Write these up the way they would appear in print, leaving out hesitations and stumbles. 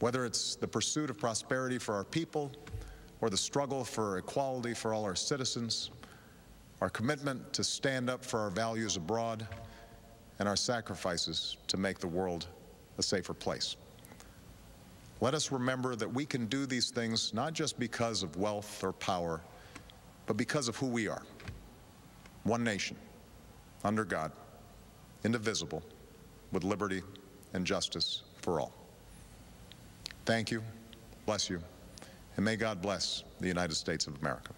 Whether it's the pursuit of prosperity for our people or the struggle for equality for all our citizens, our commitment to stand up for our values abroad, and our sacrifices to make the world a safer place. Let us remember that we can do these things not just because of wealth or power, but because of who we are. One nation, under God, indivisible, with liberty and justice for all. Thank you, bless you, and may God bless the United States of America.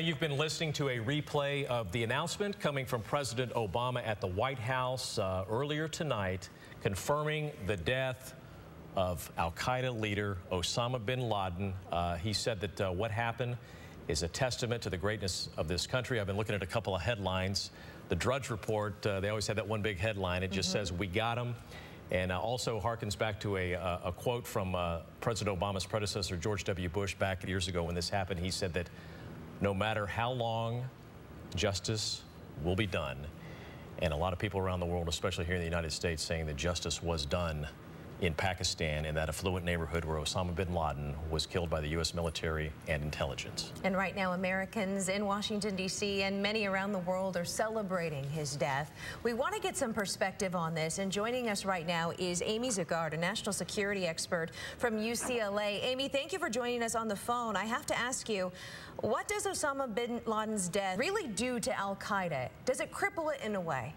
You've been listening to a replay of the announcement coming from President Obama at the White House earlier tonight, confirming the death of al-Qaeda leader Osama bin Laden. He said that what happened is a testament to the greatness of this country. I've been looking at a couple of headlines. The Drudge Report, they always had that one big headline. It just says, "We got him." And also harkens back to a quote from President Obama's predecessor, George W. Bush, back years ago when this happened. He said that no matter how long, justice will be done. And a lot of people around the world, especially here in the United States, saying that justice was done in Pakistan, in that affluent neighborhood where Osama bin Laden was killed by the U.S. military and intelligence. And right now, Americans in Washington, D.C. and many around the world are celebrating his death. We want to get some perspective on this, and joining us right now is Amy Zegart, a national security expert from UCLA. Amy, thank you for joining us on the phone. I have to ask you, what does Osama bin Laden's death really do to al-Qaeda? Does it cripple it in a way?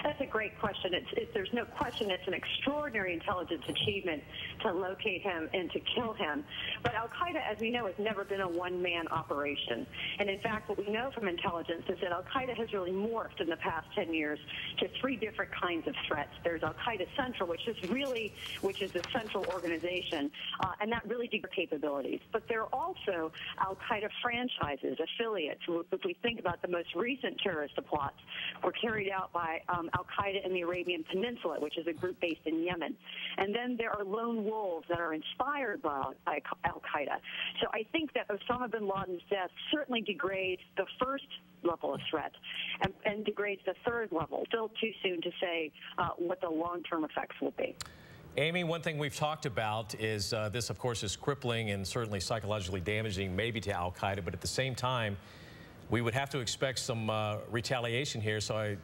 That's a great question. There's no question it's an extraordinary intelligence achievement to locate him and to kill him. But al-Qaeda, as we know, has never been a one-man operation. And in fact, what we know from intelligence is that al-Qaeda has really morphed in the past 10 years to 3 different kinds of threats. There's al-Qaeda Central, which is the central organization, and that really deep capabilities. But there are also al-Qaeda franchises, affiliates. If we think about the most recent terrorist plots, were carried out by al-Qaeda in the Arabian Peninsula, which is a group based in Yemen. And then there are lone wolves that are inspired by al-Qaeda. So I think that Osama bin Laden's death certainly degrades the first level of threat and degrades the third level. Still too soon to say what the long-term effects will be. Amy, one thing we've talked about is this, of course, is crippling and certainly psychologically damaging maybe to al-Qaeda, but at the same time, we would have to expect some retaliation here, so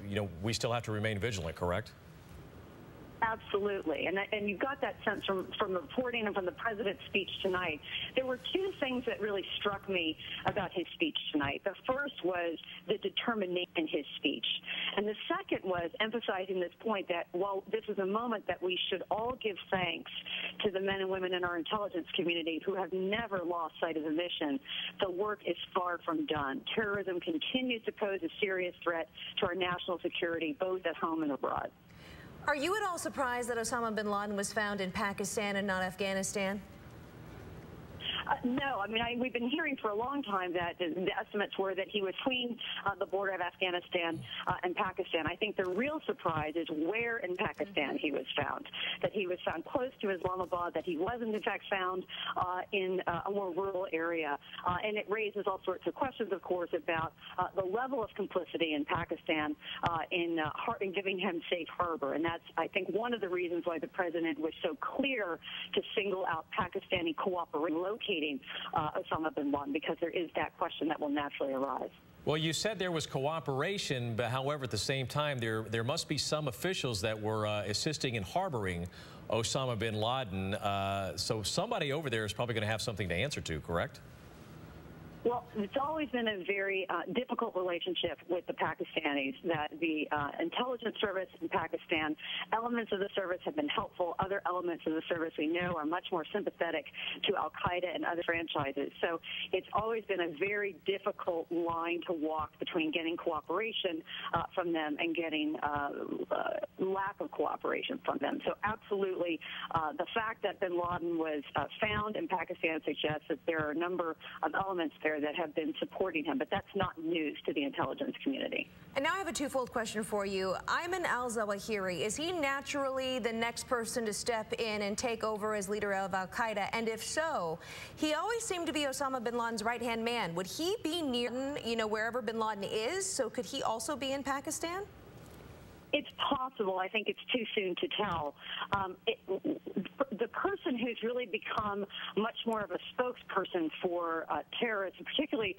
we still have to remain vigilant, correct? Absolutely, and you got that sense from the reporting and from the president's speech tonight. There were 2 things that really struck me about his speech tonight. The first was the determination in his speech, and the second was emphasizing this point that while this is a moment that we should all give thanks to the men and women in our intelligence community who have never lost sight of the mission, the work is far from done. Terrorism continues to pose a serious threat to our national security, both at home and abroad. Are you at all surprised that Osama bin Laden was found in Pakistan and not Afghanistan? No, I mean, we've been hearing for a long time that the estimates were that he was between the border of Afghanistan and Pakistan. I think the real surprise is where in Pakistan he was found, that he was found close to Islamabad, that he wasn't in fact found in a more rural area. And it raises all sorts of questions, of course, about the level of complicity in Pakistan in giving him safe harbor. And that's, I think, one of the reasons why the president was so clear to single out Pakistani cooperation locating Osama bin Laden, because there is that question that will naturally arise. Well, you said there was cooperation, but however, at the same time, there must be some officials that were assisting in harboring Osama bin Laden. So somebody over there is probably going to have something to answer to, correct? Well, it's always been a very difficult relationship with the Pakistanis, that the intelligence service in Pakistan, elements of the service have been helpful. Other elements of the service we know are much more sympathetic to al-Qaeda and other franchises. So it's always been a very difficult line to walk between getting cooperation from them and getting lack of cooperation from them. So absolutely, the fact that bin Laden was found in Pakistan suggests that there are a number of elements there that have been supporting him, but that's not news to the intelligence community. And now I have a twofold question for you. Ayman al-Zawahiri, is he naturally the next person to step in and take over as leader of al-Qaeda? And if so, he always seemed to be Osama bin Laden's right-hand man. Would he be near, wherever bin Laden is? So could he also be in Pakistan? It's possible. I think it's too soon to tell. The person who's really become much more of a spokesperson for terrorists, particularly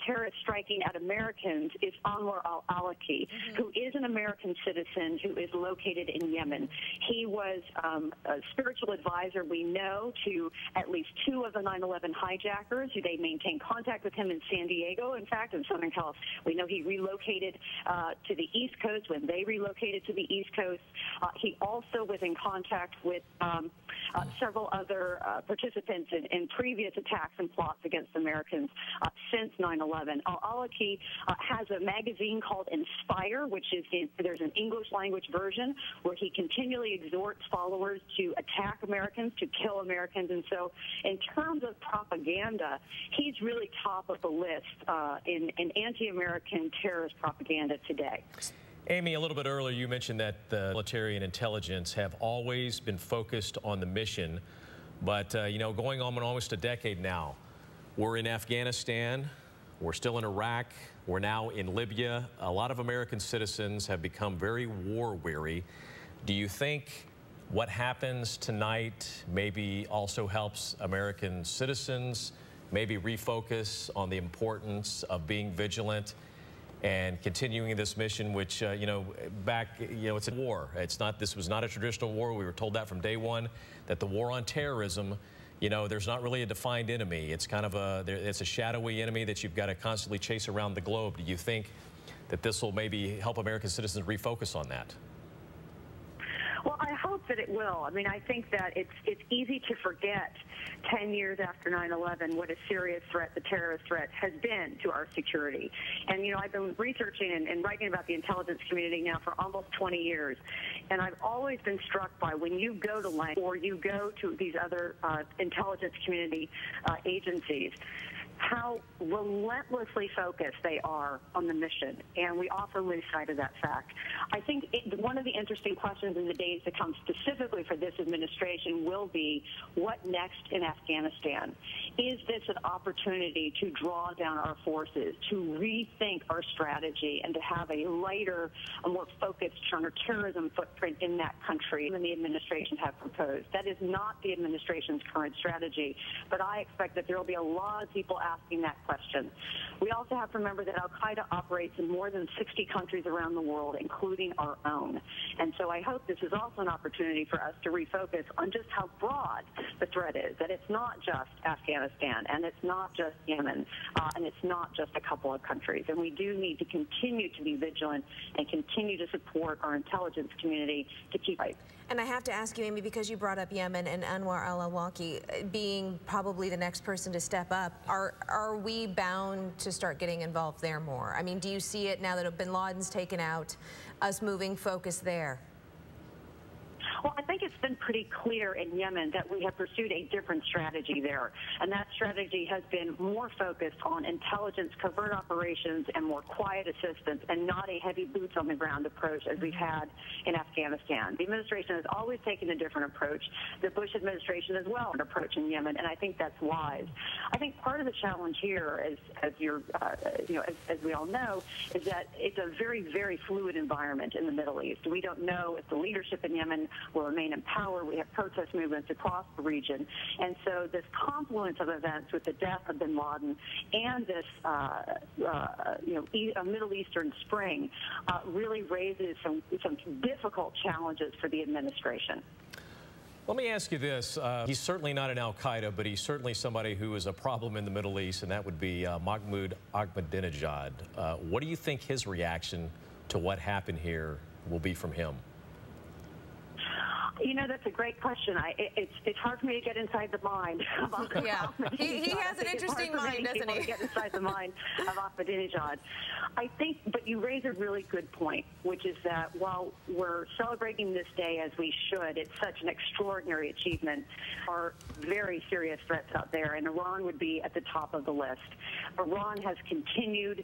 terrorists striking at Americans, is Anwar al-Awlaki, who is an American citizen who is located in Yemen. He was a spiritual advisor, we know, to at least 2 of the 9/11 hijackers. They maintain contact with him in San Diego, in fact, in Southern California. We know he relocated to the East Coast when they relocated to the East Coast. He also was in contact with several other participants in previous attacks and plots against Americans since 9/11. Al-Awlaki has a magazine called Inspire, which is there's an English language version where he continually exhorts followers to attack Americans, to kill Americans. And so in terms of propaganda, he's really top of the list in anti-American terrorist propaganda today. Amy, a little bit earlier you mentioned that the military and intelligence have always been focused on the mission, but you know, going on almost a decade now, we're in Afghanistan, we're still in Iraq, we're now in Libya. A lot of American citizens have become very war weary. Do you think what happens tonight maybe also helps American citizens maybe refocus on the importance of being vigilant and continuing this mission, which, you know, it's a war. This was not a traditional war. We were told that from day one, that the war on terrorism, you know, there's not really a defined enemy. It's kind of it's a shadowy enemy that you've got to constantly chase around the globe. Do you think that this will maybe help American citizens refocus on that? Well, I hope that it will. I mean, I think that it's easy to forget 10 years after 9/11 what a serious threat the terrorist threat has been to our security. And, you know, I've been researching and writing about the intelligence community now for almost 20 years. And I've always been struck by when you go to LANC or you go to these other intelligence community agencies, how relentlessly focused they are on the mission, and we often lose sight of that fact. I think one of the interesting questions in the days to come specifically for this administration will be, what next in Afghanistan? Is this an opportunity to draw down our forces, to rethink our strategy, and to have a lighter, a more focused counterterrorism footprint in that country than the administration have proposed? That is not the administration's current strategy, but I expect that there will be a lot of people asking that question. We also have to remember that al-Qaeda operates in more than 60 countries around the world, including our own. And so I hope this is also an opportunity for us to refocus on just how broad the threat is, that it's not just Afghanistan, and it's not just Yemen, and it's not just a couple of countries. And we do need to continue to be vigilant and continue to support our intelligence community to keep fighting. And I have to ask you, Amy, because you brought up Yemen and Anwar al-Awlaki being probably the next person to step up, are we bound to start getting involved there more? I mean, do you see it now that bin Laden's taken out, us moving focus there? Well, I think it's been pretty clear in Yemen that we have pursued a different strategy there, and that strategy has been more focused on intelligence, covert operations, and more quiet assistance, and not a heavy boots-on-the-ground approach as we've had in Afghanistan. The administration has always taken a different approach. The Bush administration as well an approach in Yemen, and I think that's wise. I think part of the challenge here, as we all know, is that it's a very, very fluid environment in the Middle East. We don't know if the leadership in Yemen will remain in power. We have protest movements across the region. And so this confluence of events with the death of bin Laden and this Middle Eastern spring really raises some difficult challenges for the administration. Let me ask you this. He's certainly not an al-Qaeda, but he's certainly somebody who is a problem in the Middle East, and that would be Mahmoud Ahmadinejad. What do you think his reaction to what happened here will be from him? You know, that's a great question. It's hard for me to get inside the mind of Ahmadinejad. Yeah, he has an interesting mind, doesn't he? To get inside the mind of Ahmadinejad. I think, but you raise a really good point, which is that while we're celebrating this day as we should, it's such an extraordinary achievement. There are very serious threats out there, and Iran would be at the top of the list. Iran has continued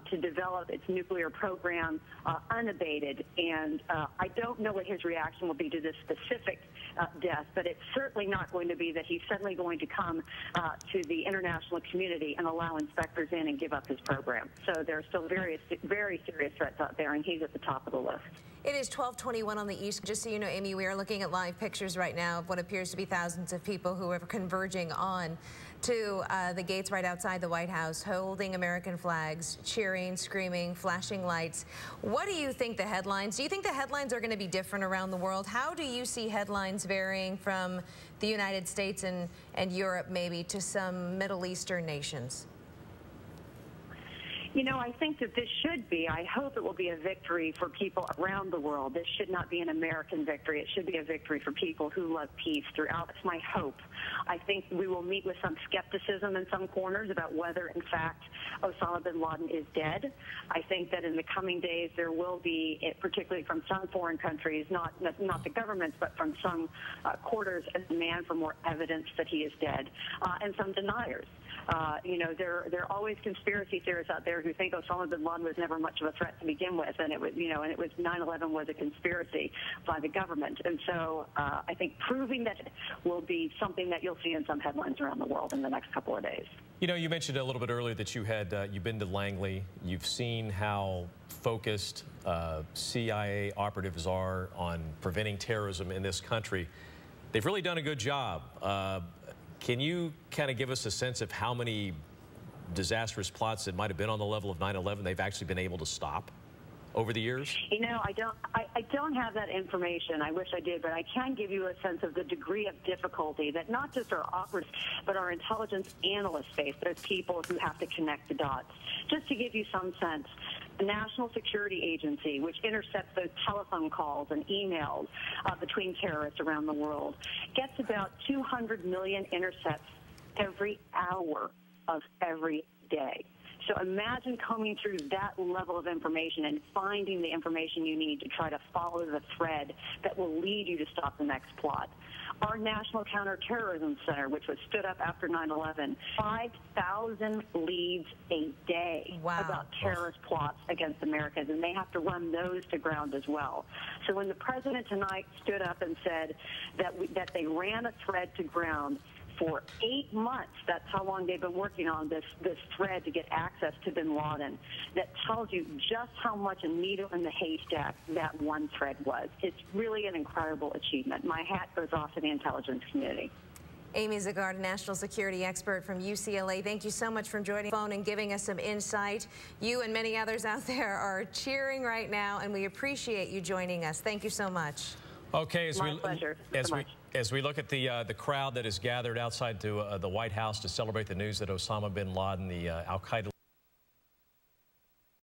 to develop its nuclear program unabated, and I don't know what his reaction will be to this specific death, but it's certainly not going to be that he's suddenly going to come to the international community and allow inspectors in and give up his program. So there are still very serious threats out there, and he's at the top of the list. It is 12:21 on the East. Just so you know, Amy, we are looking at live pictures right now of what appears to be thousands of people who are converging on to the gates right outside the White House, holding American flags, cheering, screaming, flashing lights. What do you think the headlines? Do you think the headlines are going to be different around the world? How do you see headlines varying from the United States and Europe maybe to some Middle Eastern nations? You know, I think that this should be, I hope it will be a victory for people around the world. This should not be an American victory. It should be a victory for people who love peace throughout. That's my hope. I think we will meet with some skepticism in some corners about whether, in fact, Osama bin Laden is dead. I think that in the coming days there will be, particularly from some foreign countries, not the governments, but from some quarters, a demand for more evidence that he is dead, and some deniers. You know, there are always conspiracy theorists out there who think Osama bin Laden was never much of a threat to begin with, and it was, you know, and it was 9/11 was a conspiracy by the government. And so I think proving that will be something that you'll see in some headlines around the world in the next couple of days. You know, you mentioned a little bit earlier that you had you've been to Langley. You've seen how focused CIA operatives are on preventing terrorism in this country. They've really done a good job. Can you kind of give us a sense of how many disastrous plots that might have been on the level of 9/11 they've actually been able to stop over the years? You know, I don't have that information. I wish I did, but I can give you a sense of the degree of difficulty that not just our operatives, but our intelligence analysts face. Those people who have to connect the dots. Just to give you some sense, the National Security Agency, which intercepts those telephone calls and emails between terrorists around the world, gets about 200 million intercepts every hour of every day. So imagine combing through that level of information and finding the information you need to try to follow the thread that will lead you to stop the next plot. Our National Counterterrorism Center, which was stood up after 9/11, 5,000 leads a day about terrorist plots against Americans, and they have to run those to ground as well. So when the president tonight stood up and said that they ran a thread to ground for 8 months, that's how long they've been working on this thread to get access to bin Laden, that tells you just how much a needle in the haystack that one thread was. It's really an incredible achievement. My hat goes off to the intelligence community. Amy Zegart, national security expert from UCLA, thank you so much for joining the phone and giving us some insight. You and many others out there are cheering right now, and we appreciate you joining us. Thank you so much. Okay, My pleasure. As we look at the crowd that is gathered outside to the White House to celebrate the news that Osama bin Laden, the Al-Qaeda